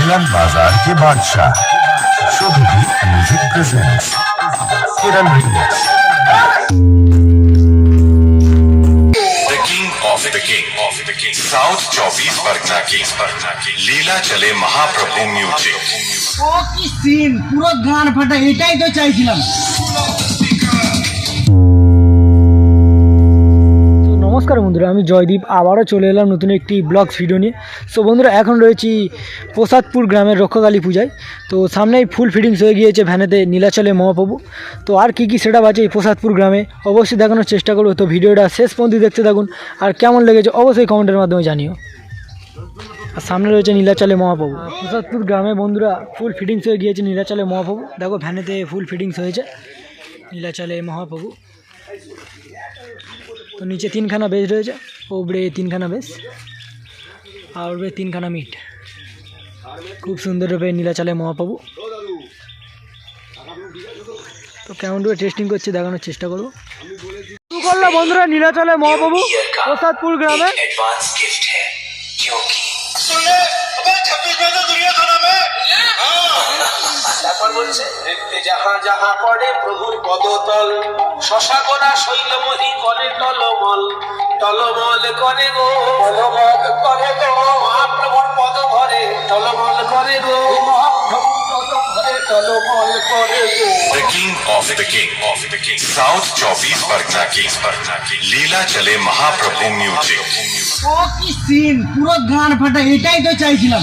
मिलन बाजार के बादशाह शुभदीप म्यूजिक प्रेजेंट्स किरण रिमिक्स साउथ 24 परगना की लीला चले महाप्रभु म्यूजिक ও কি সিন, পুরো গান ফাটা, এটাই তো চাইছিলাম। নমস্কার বন্ধুরা, আমি জয়দীপ আবারও চলে এলাম নতুন একটি ব্লগস ভিডিও নিয়ে। সো বন্ধুরা, এখন রয়েছি প্রসাদপুর গ্রামের রক্ষাকালী পূজায়। তো সামনেই ফুল ফিটিংস হয়ে গিয়েছে ভ্যানেতে নীলাচলে মহাপ্রভু। তো আর কী কী সেটা আছে এই প্রসাদপুর গ্রামে অবশ্যই দেখানোর চেষ্টা করবো। তো ভিডিওটা শেষ পর্যন্ত দেখতে থাকুন, আর কেমন লেগেছে অবশ্যই কমেন্টের মাধ্যমে জানিও। আর সামনে রয়েছে নীলাচলে মহাপ্রভু। প্রসাদপুর গ্রামে বন্ধুরা ফুল ফিটিংস হয়ে গিয়েছে নীলাচলে মহাপ্রভু। দেখো ভ্যানেতে ফুল ফিটিংস হয়েছে নীলাচলে মহাপ্রভু। তো নিচে তিনখানা বেজ রয়েছে, ওপরে তিনখানা বেজ আর ওপরে তিনখানা মিট। খুব সুন্দরভাবে নীলাচলে মহাপ্রভু। তো কেমন করে টেস্টিং করছে দেখানোর চেষ্টা করবো। শুরু করলো বন্ধুরা নীলাচলে মহাপ্রভু প্রসাদপুর গ্রামে। যাহা যাহা পড়ে প্রভুর পদতল, শশাকরা শৈলমহি করে টলমল, টলমল করে গো, টলমল করে গো, মহাপ্রভুর পদ ধরে টলমল করে গো, মহাপ্রভুর পদ ধরে টলমল করে গো। साउथ 24 परगना की लीला चले महाप्रभु म्यूजिक ও কি সিন, পুরো গান ফাটা, এটাই তো চাইছিলাম।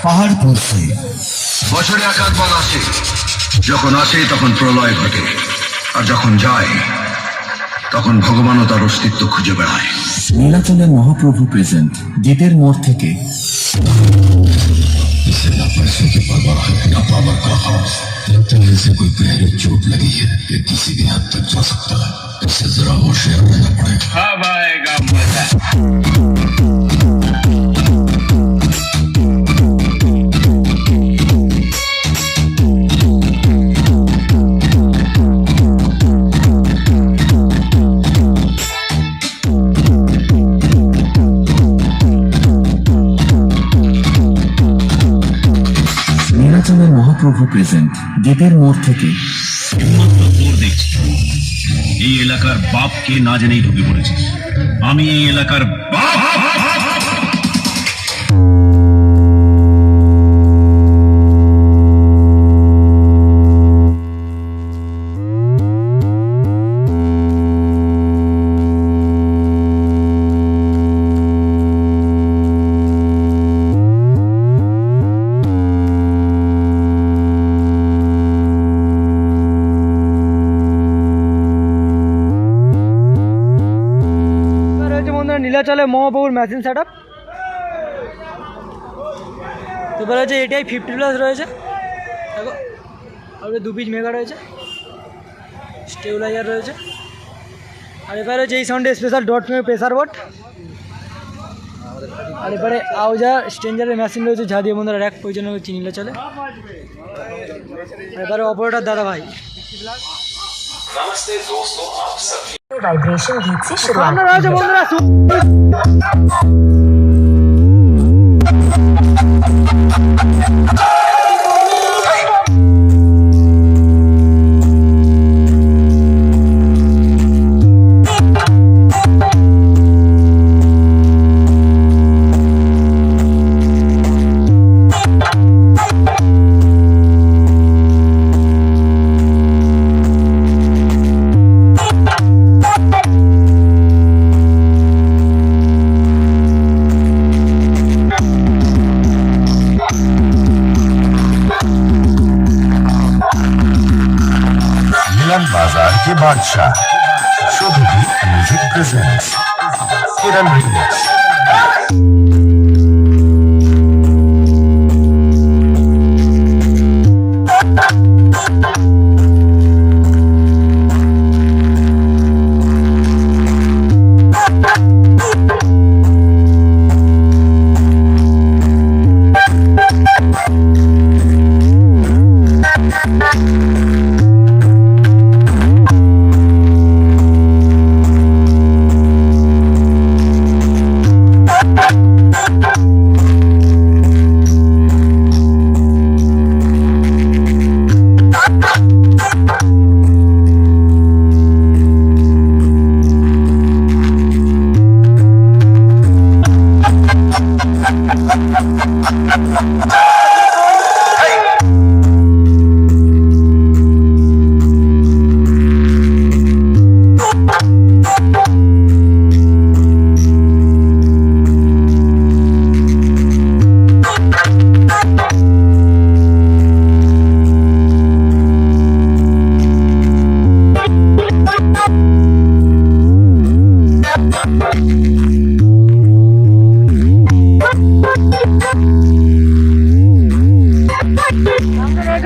পাহাড়পুর से বছরে একাধবার আসে, যখন আসে তখন প্রলয় ঘটে, আর যখন যায় তখন ভগবানও তার অস্তিত্ব খুঁজে বেড়ায়। নীলাচলের মহাপ্রভু প্রেজেন্ট গেটের মোড় থেকে। इसे ना पैसों की परवाह है, ना पावर का खौफ। लगता है इसे कोई गहरी चोट लगी है, ये किसी भी हद तक जा सकता है। इसे जरा होशियार रहना पड़ेगा। अब आएगा मजा। নীলাচলের মহাপ্রভু প্রেজেন্ট গেটের মোড় থেকে। এই এলাকার বাপকে না জেনেই ঢুকে পড়েছিস। আমি এই এলাকার বাপ। নীলাচলে মহাপ্রভুর মেশিন সেট আপ। তো বলা হচ্ছে এটাই 50+ রয়েছে। দেখো আর 2 পিস মেগা রয়েছে, স্টেবিলাইজার রয়েছে, আর এবারে হচ্ছে এই সাউন্ডে স্পেশাল ডট প্রেসার বোর্ড। আর এবারে আউজা স্ট্রেঞ্জারের মেশিন রয়েছে, যা দিয়ে বন্ধুরা র্যাক পরিচালনা করছে নীলাচলে। এবারে অপারেটর দাদা ভাই। वाइब्रेशन गीत से शुरुआत। বন্ধুরা मिलन बाजार के बादशाह शुभदीप presents Kiran Remix.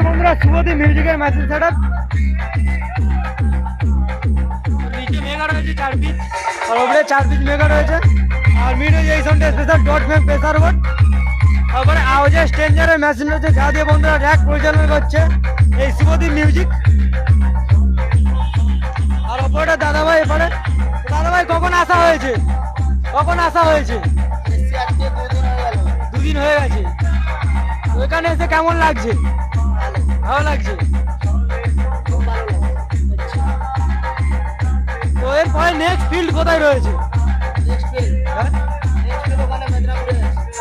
বন্ধুরা শুভদীপ মিউজিকের ম্যাসেজ সেটআপ নিচে মেগা রয়েছে 4 পিস আর উপরে 4 পিস মেগা রয়েছে আর মিড হয়ে এই সাউন্ডে স্পেশাল ডট ফেম প্রেসার বোর্ড তারপরে আওয়াজের স্ট্রেঞ্জারের মেশিন রয়েছে যা দিয়ে বন্ধুরা র‍্যাক পরিচালনা করছে এই শুভদীপ মিউজিক আর উপরে দাদাভাই এপারে দাদাভাই কখন আসা হয়েছে দুদিন হয়ে গেছে ওইখানে এসে কেমন লাগছে ভালো লাগছে তো এরপরে নেক্সট ফিল্ড কোথায় রয়েছে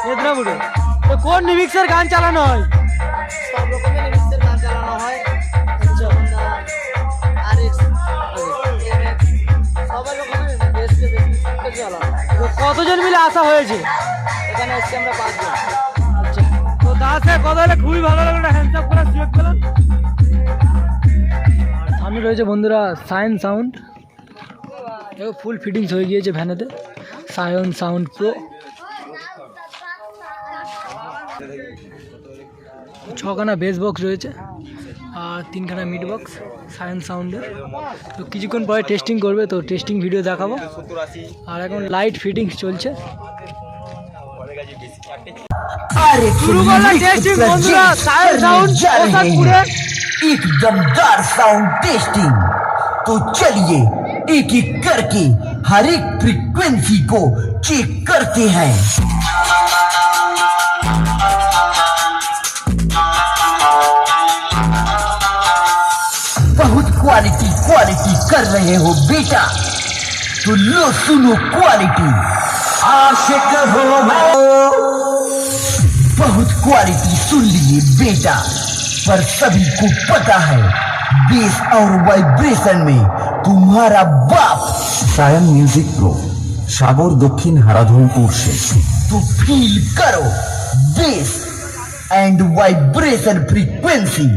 মেদিনীপুরে তো কোন রিমিক্সের গান চালানো হয় সব রকমের রিমিক্সের গান চালানো হয় আরএক্স সব রকমের বেস্ট চালানো তো কতজন মিলে আসা হয়েছে এখানে এসে আমরা 5 জন তো তার সাথে কথা হলে খুবই ভালো লাগলো হ্যান্ডস আপ করার সুযোগ পেলাম আর সামনে রয়েছে বন্ধুরা সায়ন সাউন্ড দেখো ফুল ফিটিংস হয়ে গিয়েছে ভ্যানেতে সায়ন সাউন্ড প্রো 6খানা বেস বক্স রয়েছে আর 3খানা মিড বক্স সায়ন সাউন্ডের তো কিছুক্ষণ পরে টেস্টিং করবে তো টেস্টিং ভিডিও দেখাবো আর এখন লাইট ফিটিংস চলছে শুরু করলাম টেস্টিং বন্ধুরা সায়ন সাউন্ড প্রসাদপুরে एक दमदार साउंड टेस्टिंग। तो चलिए एक एक करके हर एक फ्रीक्वेंसी को चेक करते हैं। बहुत क्वालिटी कर रहे हो बेटा, तो लो सुनो क्वालिटी। आशिक हो मैं, बहुत क्वालिटी सुन लिए बेटा, पर सभी को पता है बेस और वाइब्रेशन में तुम्हारा बाप। সায়ন মিউজিক প্রো সাগর দক্ষিণ হারাধনপুর से तो फील करो base and vibration frequency.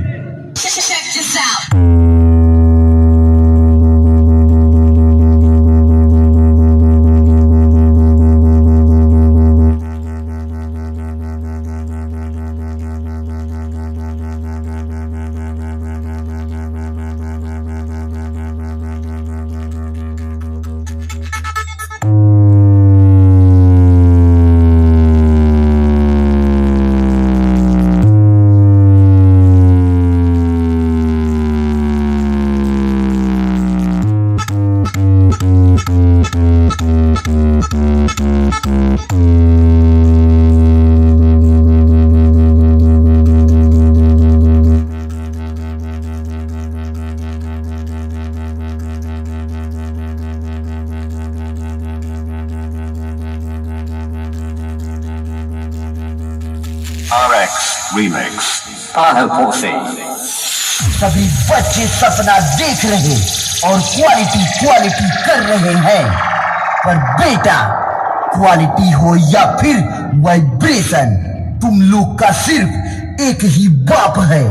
RX Remix Pahal Pose। सभी बच्चे सपना देख रहे और क्वालिटी कर रहे हैं, पर बेटा क्वालिटी हो या फिर वाइब्रेशन, तुम लोग का सिर्फ एक ही बाप है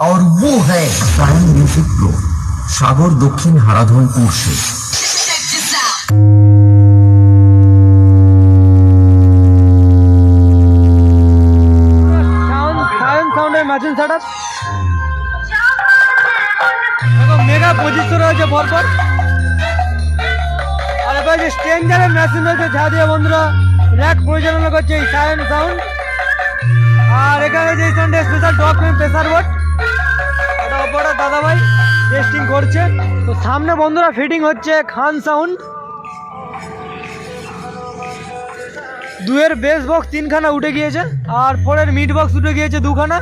और वो है সায়ন মিউজিক প্রো সাগর দক্ষিণ হারাধনপুর से যে স্ট্রেঞ্জারের মেশিন রয়েছে যা দিয়ে বন্ধুরা র্যাক পরিচালনা করছে এই সাইলেন্ট সাউন্ড। আর এখানে যে সাউন্ডে স্পেশাল ডগ প্রেসার বোর্ড, এটা ওপরে দাদাভাই টেস্টিং করছে। তো সামনে বন্ধুরা ফিটিং হচ্ছে খান সাউন্ড। 2-এর বেস বক্স 3খানা উঠে গিয়েছে, আর 4-এর মিড বক্স উঠে গিয়েছে 2খানা,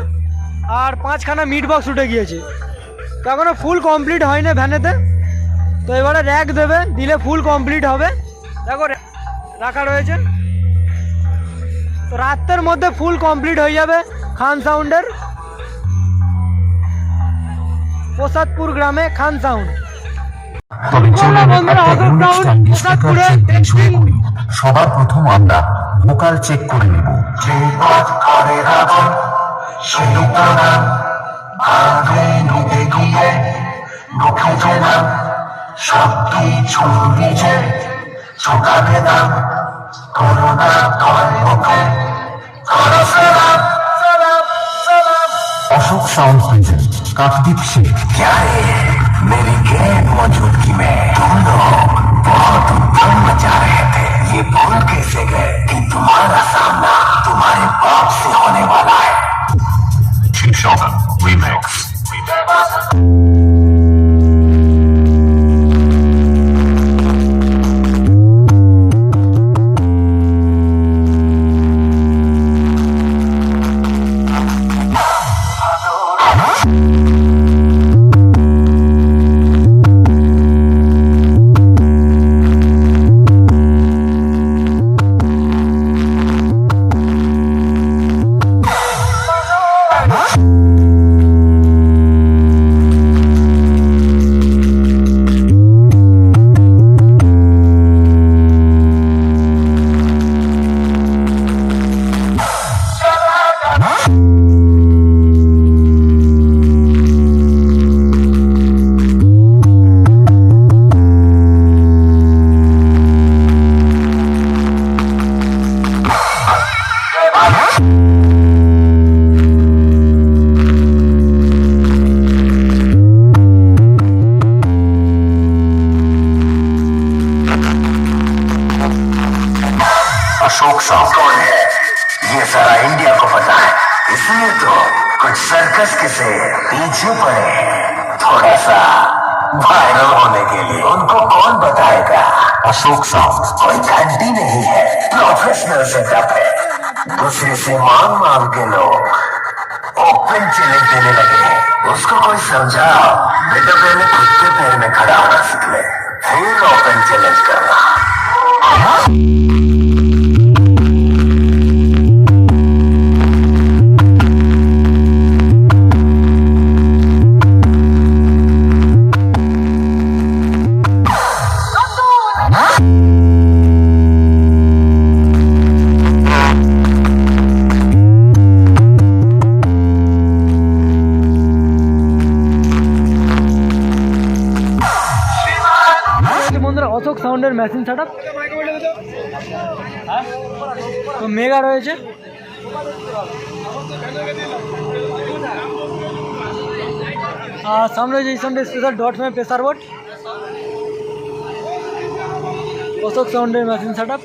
আর 5খানা মিড বক্স উঠে গিয়েছে। তো এখনো ফুল কমপ্লিট হয়নি ভ্যানেতে, তো এবারে র্যাক দেবে, দিলে ফুল কমপ্লিট হবে। দেখো রাখা রয়েছে, তো রাতের মধ্যে ফুল কমপ্লিট হয়ে যাবে খান সাউন্ডের। প্রসাদপুর গ্রামে খান সাউন্ড। তবে চলুন বন্ধুরা, একটা Ashok unique sound standing speaker প্রসাদপুরে চেক দিয়ে শুরু testing। করি। সবার প্রথম আমরা ভোকাল চেক করে নেব। Ashok sound present Kakdwip Singh. क्या है मेरी गैर मौजूदगी में तुम लोग बहुत उत्तम मचा रहे थे। ये भूल कैसे गए कि तुम्हारा सामना तुम्हारे बाप से होने वाला है। रीमेक्स। अशोक साहब कौन है ये सारा इंडिया को पता है, इसलिए तो कुछ सर्कस के से पीछे पड़े हैं थोड़ा सा वायरल होने के लिए। उनको कौन बताएगा? अशोक साहब कोई घंटी नहीं है, प्रोफेशनल सेटअप है। दूसरे से मांग के लोग ओपन चैलेंज देने लगे हैं। उसको कोई समझाओ बेटा, पहले खुद के पैर में खड़ा होना सीख ले, फिर ओपन चैलेंज करना। বন্ধুরা অশোক সাউন্ডের মেশিন সেটআপ, তো মেগা রয়েছে। আর সামনে রয়েছে এই সাউন্ডের স্পেশাল ডট মে প্রেসার বোর্ড, অশোক সাউন্ডের মেশিন সেটআপ।